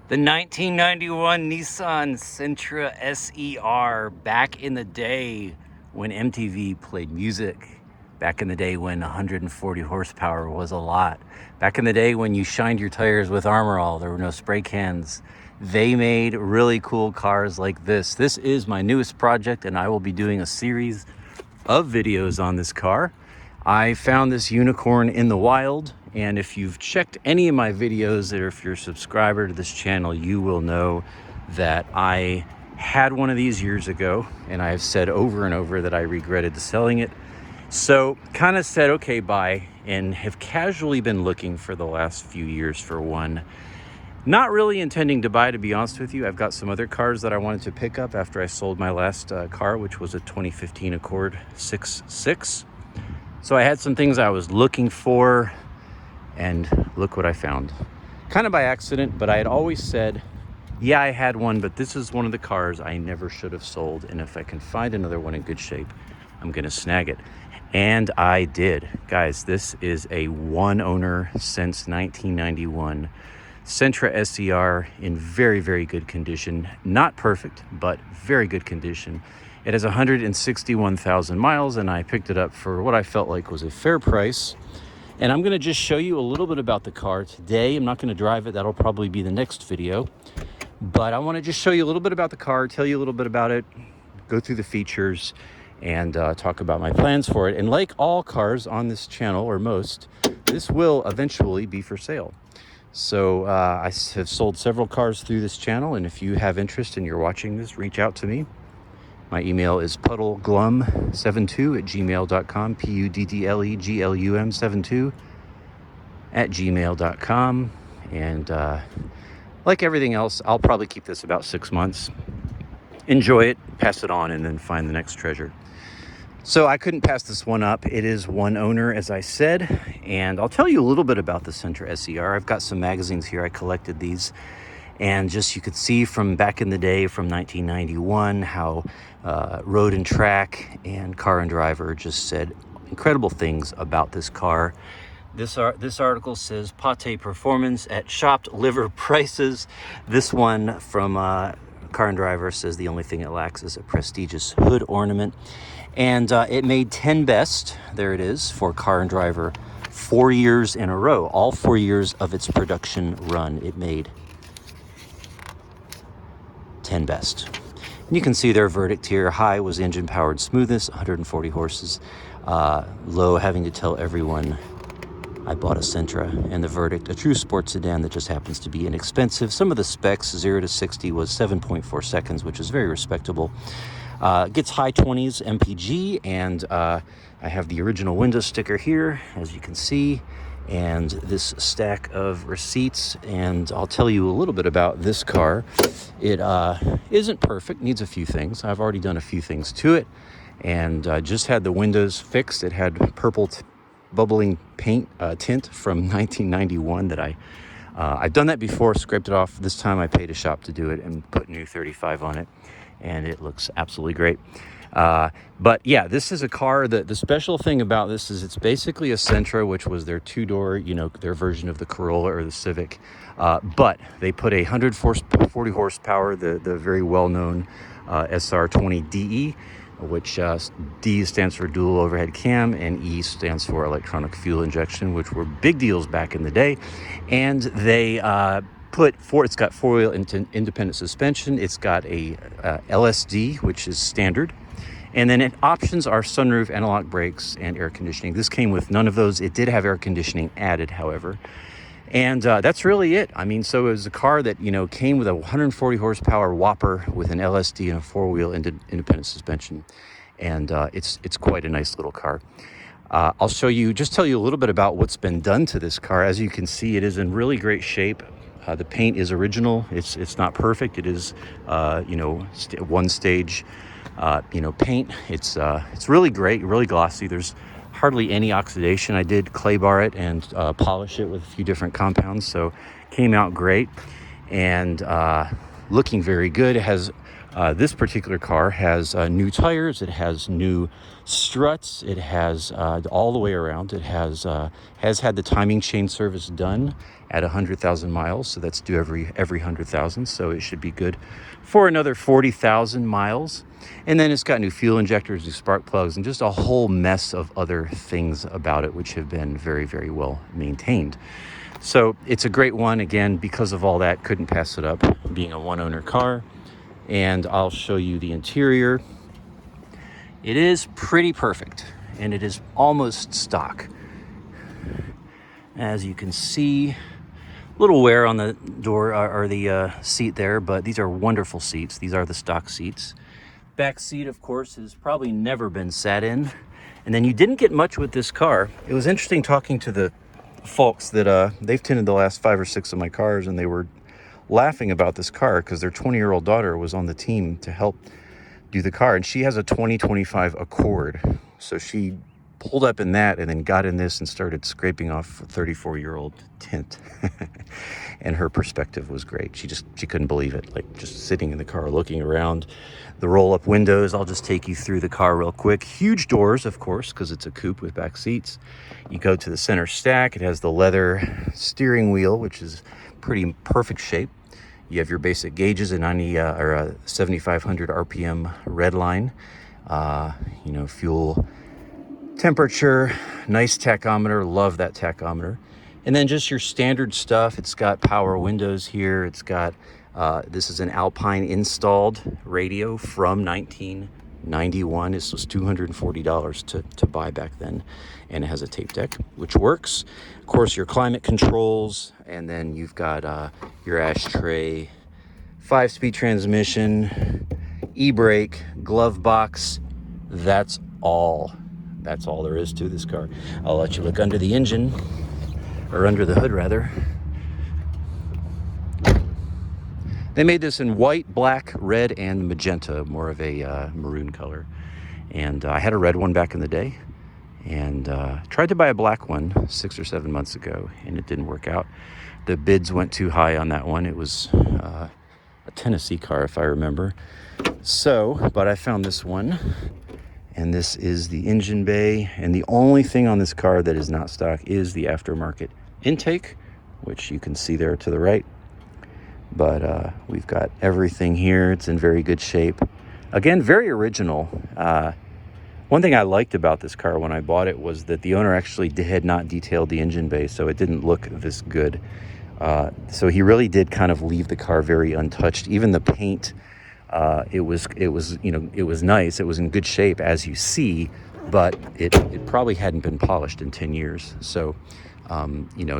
The 1991 Nissan Sentra SE-R, back in the day when MTV played music, back in the day when 140 horsepower was a lot, back in the day when you shined your tires with Armor All, there were no spray cans. They made really cool cars like this. This is my newest project, and I will be doing a series of videos on this car. I found this unicorn in the wild, and if you've checked any of my videos, or if you're a subscriber to this channel, you will know that I had one of these years ago, and I've said over and over that I regretted selling it. So kind of said, okay, bye, and have casually been looking for the last few years for one. Not really intending to buy, to be honest with you. I've got some other cars that I wanted to pick up after I sold my last car, which was a 2015 Accord 6.6. So I had some things I was looking for, and look what I found. Kind of by accident, but I had always said, yeah, I had one, but this is one of the cars I never should have sold. And if I can find another one in good shape, I'm gonna snag it. And I did. Guys, this is a one owner since 1991 Sentra SE-R in very, very good condition. Not perfect, but very good condition. It has 161,000 miles, and I picked it up for what I felt like was a fair price. And I'm gonna just show you a little bit about the car today. I'm not gonna drive it, that'll probably be the next video. But I wanna just show you a little bit about the car, tell you a little bit about it, go through the features, and talk about my plans for it. And like all cars on this channel, or most, this will eventually be for sale. So I have sold several cars through this channel, and if you have interest and you're watching this, reach out to me. My email is puddleglum72@gmail.com, puddleglum72@gmail.com. And like everything else, I'll probably keep this about 6 months. Enjoy it, pass it on, and then find the next treasure. So I couldn't pass this one up. It is one owner, as I said, and I'll tell you a little bit about the Sentra SE-R. I've got some magazines here. I collected these. And just you could see from back in the day, from 1991, how Road and Track and Car and Driver just said incredible things about this car. This article says pate performance at shopped liver prices. This one from Car and Driver says the only thing it lacks is a prestigious hood ornament. And it made 10 best, there it is, for Car and Driver 4 years in a row. All 4 years of its production run, it made 10 best. And you can see their verdict here. High was engine powered smoothness, 140 horses. Low, having to tell everyone I bought a Sentra. And the verdict, a true sports sedan that just happens to be inexpensive. Some of the specs, 0 to 60 was 7.4 seconds, which is very respectable. Gets high 20s MPG, and I have the original window sticker here, as you can see, and this stack of receipts. And I'll tell you a little bit about this car. It isn't perfect, needs a few things. I've already done a few things to it, and just had the windows fixed. It had purple bubbling paint tint from 1991 that I've done that before, scraped it off. This time I paid a shop to do it and put new 35 on it, and it looks absolutely great. But yeah, this is a car that the special thing about this is it's basically a Sentra, which was their two-door, their version of the Corolla or the Civic. But they put a 140 horsepower, the very well-known SR20DE, which D stands for dual overhead cam, and E stands for electronic fuel injection, which were big deals back in the day. And they it's got four-wheel independent suspension. It's got a LSD, which is standard. And then options are sunroof, anti-lock brakes, and air conditioning. This came with none of those. It did have air conditioning added, however. And that's really it. I mean, so it was a car that, came with a 140 horsepower Whopper with an LSD and a four-wheel independent suspension. And it's quite a nice little car. I'll tell you a little bit about what's been done to this car. As you can see, it is in really great shape. The paint is original. It's not perfect. It is, one stage, paint. It's really great, really glossy. There's hardly any oxidation. I did clay bar it and polish it with a few different compounds, so came out great and looking very good. It has This particular car has new tires. It has new struts. It has all the way around. It has had the timing chain service done at 100,000 miles. So that's due every 100,000. So it should be good for another 40,000 miles. And then it's got new fuel injectors, new spark plugs, and just a whole mess of other things about it, which have been very, very well maintained. So it's a great one. Again, because of all that, couldn't pass it up, being a one-owner car. And I'll show you the interior. It is pretty perfect, and it is almost stock. As you can see, a little wear on the door or the seat there, but these are wonderful seats. These are the stock seats. Back seat, of course, has probably never been sat in. And then you didn't get much with this car. It was interesting talking to the folks that they've tinted the last 5 or 6 of my cars, and they were laughing about this car because their 20-year-old daughter was on the team to help do the car, and she has a 2025 Accord. So she pulled up in that and then got in this and started scraping off a 34-year-old tint. And her perspective was great. She couldn't believe it, like just sitting in the car looking around. The roll-up windows, I'll just take you through the car real quick. Huge doors, of course, because it's a coupe with back seats. You go to the center stack. It has the leather steering wheel, which is pretty perfect shape. You have your basic gauges, a 7,500 RPM red line, fuel temperature, nice tachometer, love that tachometer. And then just your standard stuff. It's got power windows here. It's got, this is an Alpine installed radio from 1991. This was $240 to buy back then. And it has a tape deck, which works. Of course, your climate controls, and then you've got your ashtray, 5-speed transmission, e-brake, glove box. That's all there is to this car. I'll let you look under the engine, or under the hood rather. They made this in white, black, red, and magenta, more of a maroon color. And I had a red one back in the day, and tried to buy a black one 6 or 7 months ago, and it didn't work out. The bids went too high on that one. It was a Tennessee car, if I remember. So, but I found this one, and this is the engine bay. And the only thing on this car that is not stock is the aftermarket intake, which you can see there to the right. But we've got everything here. It's in very good shape. Again, very original. One thing I liked about this car when I bought it was that the owner actually had not detailed the engine bay, so it didn't look this good. So he really did kind of leave the car very untouched. Even the paint, it was nice. It was in good shape, as you see, but it probably hadn't been polished in 10 years. So,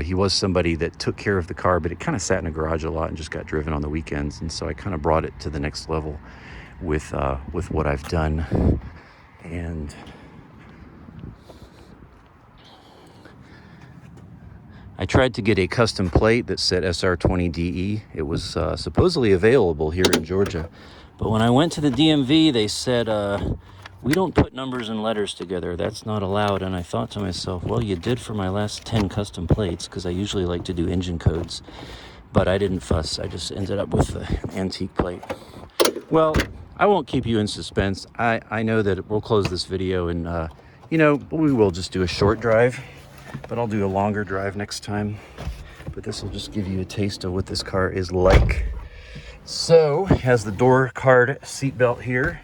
he was somebody that took care of the car, but it kind of sat in a garage a lot and just got driven on the weekends. And so I kind of brought it to the next level with what I've done. And I tried to get a custom plate that said SR20DE. It was supposedly available here in Georgia. But when I went to the DMV, they said, we don't put numbers and letters together. That's not allowed. And I thought to myself, well, you did for my last 10 custom plates, because I usually like to do engine codes. But I didn't fuss. I just ended up with the antique plate. Well, I won't keep you in suspense. I know that we'll close this video and, we will just do a short drive. But I'll do a longer drive next time. But this will just give you a taste of what this car is like. So, it has the door card seatbelt here.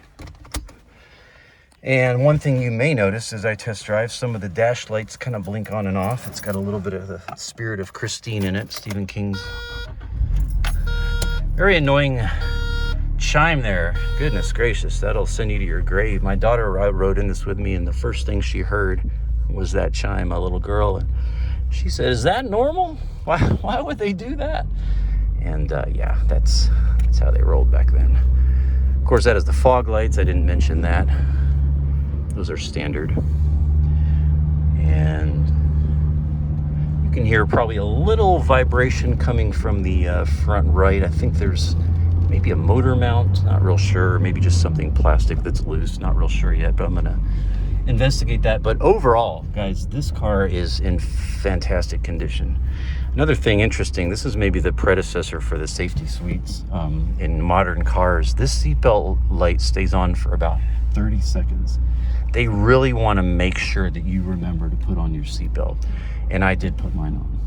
And one thing you may notice as I test drive, some of the dash lights kind of blink on and off. It's got a little bit of the spirit of Christine in it, Stephen King's. Very annoying chime there. Goodness gracious, that'll send you to your grave. My daughter rode in this with me, and the first thing she heard was that chime, a little girl. And she said, "Is that normal? Why would they do that?" And yeah, that's how they rolled back then. Of course, that is the fog lights. I didn't mention that. Those are standard. And you can hear probably a little vibration coming from the front right. I think there's maybe a motor mount, not real sure. Maybe just something plastic that's loose, not real sure yet, but I'm gonna investigate that. But overall, guys, this car is in fantastic condition. Another thing interesting, this is maybe the predecessor for the safety suites in modern cars. This seatbelt light stays on for about 30 seconds. They really want to make sure that you remember to put on your seatbelt. And I did put mine on.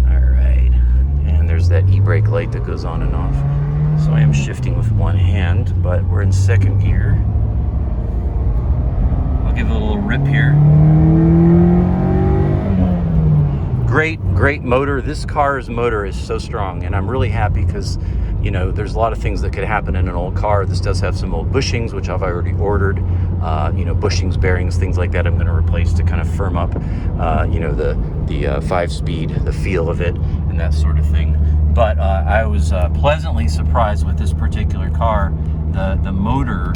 All right. And there's that e-brake light that goes on and off. So I am shifting with one hand, but we're in second gear. I'll give it a little rip here. Great motor. This car's motor is so strong, and I'm really happy because, you know, there's a lot of things that could happen in an old car. This does have some old bushings, which I've already ordered. You know, bushings, bearings, things like that I'm going to replace to kind of firm up, you know, the 5-speed, the feel of it, and that sort of thing. But I was pleasantly surprised with this particular car. The motor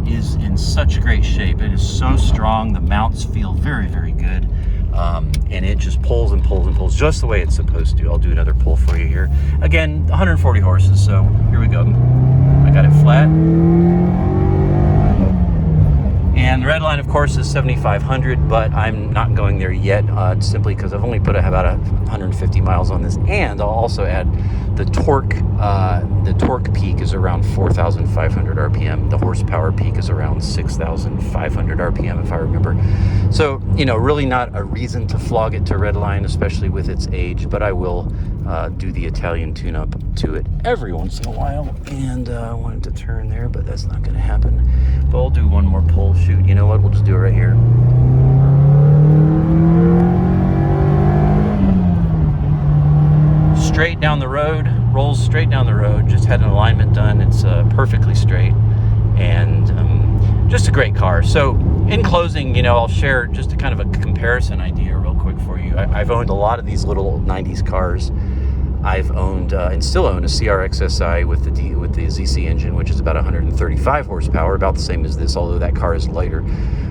is in such great shape. It is so strong. The mounts feel very, very good. And it just pulls and pulls and pulls just the way it's supposed to. I'll do another pull for you here. Again, 140 horses, so here we go. I got it flat. And the red line, of course, is 7,500, but I'm not going there yet, simply because I've only put about 150 miles on this. And I'll also add the torque. The torque peak is around 4,500 RPM. The horsepower peak is around 6,500 RPM, if I remember. So, you know, really not a reason to flog it to red line, especially with its age. But I will do the Italian tune-up to it every once in a while. And I wanted to turn there, but that's not going to happen. But I'll do one more pull. Shoot, you know what? We'll just do it right here. Straight down the road, rolls straight down the road. Just had an alignment done. It's perfectly straight, and just a great car. So in closing, you know, I'll share just a kind of a comparison idea real quick for you. I've owned a lot of these little 90s cars. I've owned and still own a CRX SI with the ZC engine, which is about 135 horsepower, about the same as this, although that car is lighter.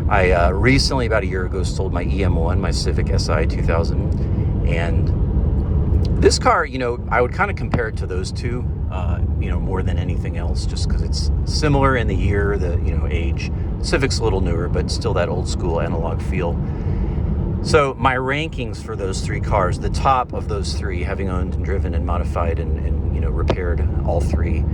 I recently, about a year ago, sold my EM1, my Civic Si 2000, and this car, you know, I would kind of compare it to those two, you know, more than anything else, just because it's similar in the year, the, you know, age. Civic's a little newer, but still that old school analog feel. So my rankings for those three cars, the top of those three, having owned and driven and modified and you know, repaired all three,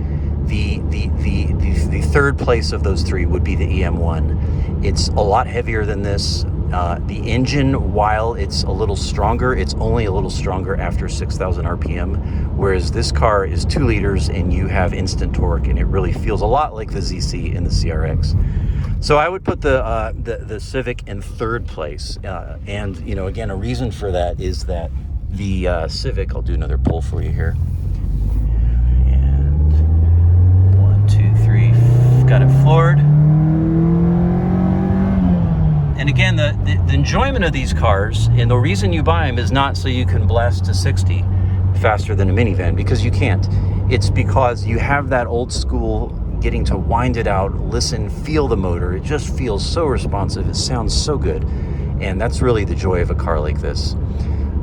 the third place of those three would be the EM1. It's a lot heavier than this. The engine, while it's a little stronger, it's only a little stronger after 6,000 RPM, whereas this car is 2 liters and you have instant torque, and it really feels a lot like the ZC and the CRX. So I would put the Civic in third place, and you know, again, a reason for that is that the Civic. I'll do another pull for you here. And 1, 2, 3, got it floored. And again, the enjoyment of these cars, and the reason you buy them is not so you can blast to 60 faster than a minivan, because you can't. It's because you have that old school getting to wind it out, listen, feel the motor. It just feels so responsive. It sounds so good. And that's really the joy of a car like this.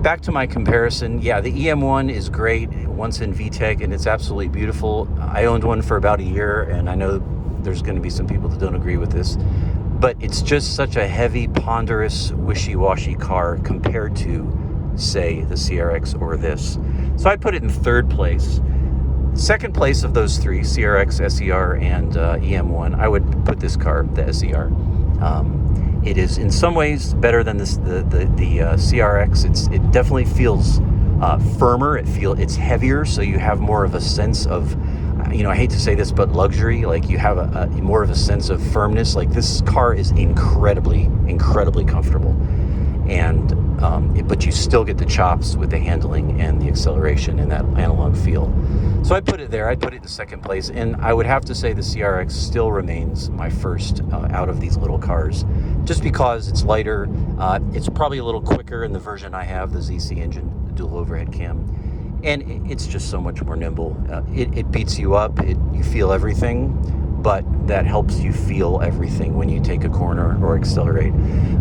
Back to my comparison, yeah, the EM1 is great once in VTEC, and it's absolutely beautiful. I owned one for about a year, and I know there's going to be some people that don't agree with this, but it's just such a heavy, ponderous, wishy-washy car compared to, say, the CRX or this. So I put it in third place. Second place of those three, CRX, SE-R, and EM1, I would put this car, the SE-R. It is in some ways better than the CRX. It definitely feels firmer. It's heavier, so you have more of a sense of, you know, I hate to say this, but luxury. Like, you have a more of a sense of firmness. Like, this car is incredibly comfortable, and but you still get the chops with the handling and the acceleration and that analog feel. So I put it there. I'd put it in second place, and I would have to say the CRX still remains my first out of these little cars, just because it's lighter. It's probably a little quicker in the version I have, the ZC engine, the dual overhead cam, and it's just so much more nimble. It beats you up. You feel everything, but that helps you feel everything when you take a corner or accelerate.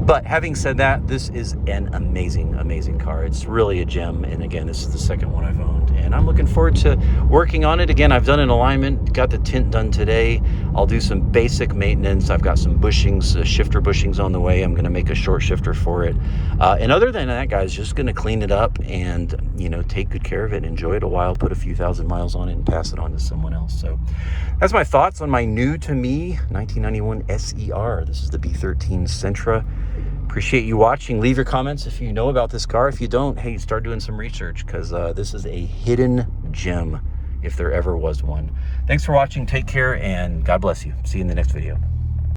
But having said that, this is an amazing car. It's really a gem. And again, this is the second one I've owned, and I'm looking forward to working on it. Again, I've done an alignment, got the tint done today. I'll do some basic maintenance. I've got some bushings, shifter bushings on the way. I'm going to make a short shifter for it. And other than that, guys, just going to clean it up and, you know, take good care of it, enjoy it a while, put a few thousand miles on it, and pass it on to someone else. So that's my thoughts on my new to me 1991 SE-R. This is the B13 Sentra. Appreciate you watching. Leave your comments if you know about this car. If you don't, hey, start doing some research, because this is a hidden gem if there ever was one. Thanks for watching. Take care, and God bless you. See you in the next video.